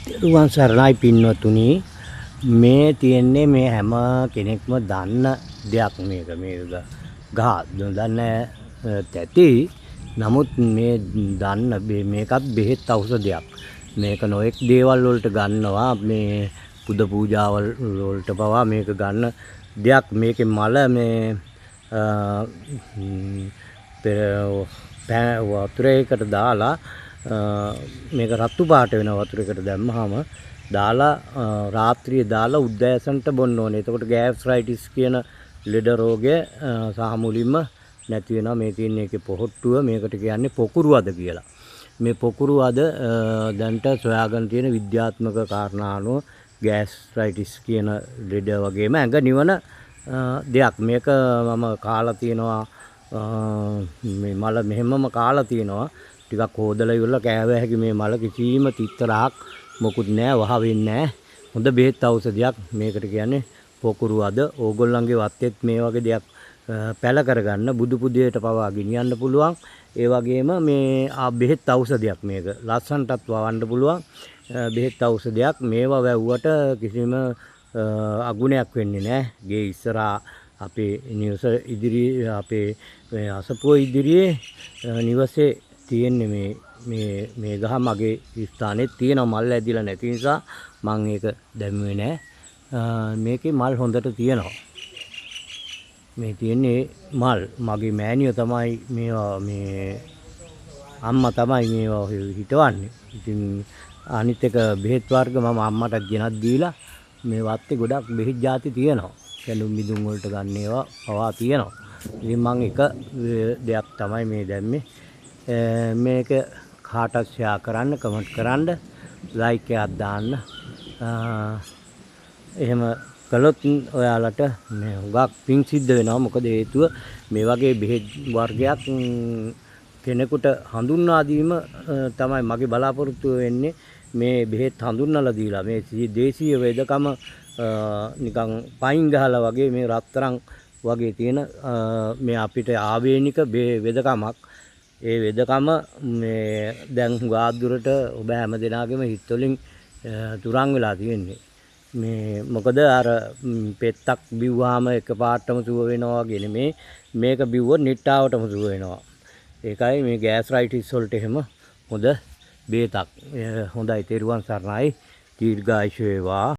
තෙරුවන් සරණයි පින්වතුනි. මේ තියෙන්නේ මේ හැම කෙනෙක්ම දන්න දෙයක්. මේක ගහ දන්න ඇති. නමුත් මේ දන්න මේකත් බෙහෙත් ඖෂධයක්. මේක නොඑක් දේවල් වලට ගන්නවා. මේ පුද පූජාවල් වලට පවා මේක ගන්න දෙයක්. මේකේ මල මේ වතුරේකට දාලා මේක රතු පාට වෙන වතුරකට දැම්මහම දාලා රාත්‍රියේ දාලා උදෑසනට බොන්න ඕනේ. එතකොට ගෑස්ට්‍රයිටිස් කියන ලෙඩ රෝගය සහ මුලින්ම නැති වෙනවා. මේ තියෙන එකේ පොහොට්ටුව මේකට කියන්නේ පොකුරු අද කියලා. මේ පොකුරු අද දැන්ට සොයාගෙන තියෙන විද්‍යාත්මක කාරණා අනුව ගෑස්ට්‍රයිටිස් කියන ලෙඩ වගේම ඇඟ නිවන දෙයක්. මේක මම කාලා තියෙනවා. මේ මල මෙහෙමම කාලා තියෙනවා. ටිකක් හොදලා ඉවරලා කෑව හැකි මේ මල කිසිම තිත්තරාක් මොකුත් නැහැ. වහ වෙන්නේ නැහැ. හොඳ බෙහෙත් ඖෂධයක්. මේකට කියන්නේ පොකුරු අද. ඕගොල්ලන්ගේ වත්තේත් මේ වගේ දෙයක් පැල කරගන්න බුදු පුදේට පවා ගෙනියන්න පුළුවන්. ඒ වගේම මේ බෙහෙත් ඖෂධයක්. මේක ලස්සනටත් වවන්න පුළුවන් බෙහෙත් ඖෂධයක්. මේවා වැව්වට කිසිම අගුණයක් වෙන්නේ නැහැ. ගේ ඉස්සරහා අපේ නිවස ඉදිරියේ අපේ අසපුව ඉදිරියේ නිවසේ තියෙන්නේ මේ ගහ මගේ ස්ථානයේ තියෙන මල් ඇදිලා නැති නිසා මම ඒක දැම්මේ නැහැ. මේකේ මල් හොඳට තියෙනවා. මේ තියෙන්නේ මල්. මගේ මෑණියෝ තමයි මේවා මේ අම්මා තමයි මේවා හිටවන්නේ. ඉතින් අනිත් එක බෙහෙත් වර්ග මම අම්මට ගෙනත් දීලා මේ වත්තේ ගොඩක් බෙහෙත් ಜಾති තියෙනවා. කැලුම් මිදුම් වලට ගන්න ඒවා පවා තියෙනවා. ඉතින් මම එක දෙයක් තමයි මේ දැම්මේ. මේක කාටත් ෂෙයා කරන්න, කමෙන්ට් කරන්න, ලයික් එකක් දාන්න. එහෙම කළොත් ඔයාලට මේ හුඟක් පිං සිද්ධ වෙනවා. මොකද හේතුව මේ වගේ බෙහෙත් වර්ගයක් කෙනෙකුට හඳුන්වා දීම තමයි මගේ බලාපොරොත්තුව වෙන්නේ. මේ බෙහෙත් හඳුන්වලා දීලා මේ දේශීය වේදකම නිකන් පයින් ගහලා වගේ මේ රත්තරන් වගේ තියෙන මේ අපිට ආවේනික වේදකමක්. ඒ වෙදකම මේ දැන් ගාදුරට ඔබ හැම දෙනාගේම හිත වලින් තුරන් වෙලා තියෙන්නේ. මේ මොකද අර පෙත්තක් බිව්වාම එකපාරටම සුව වෙනවා වගේ නෙමේ. මේක බිව්වොත් නිට්ටාවටම සුව වෙනවා. ඒකයි මේ ගෑස්ට්‍රයිටිස් වලට එහෙම හොඳ බේතක්. හොඳයි. තෙරුවන් සරණයි. දීර්ඝායුෂ වේවා.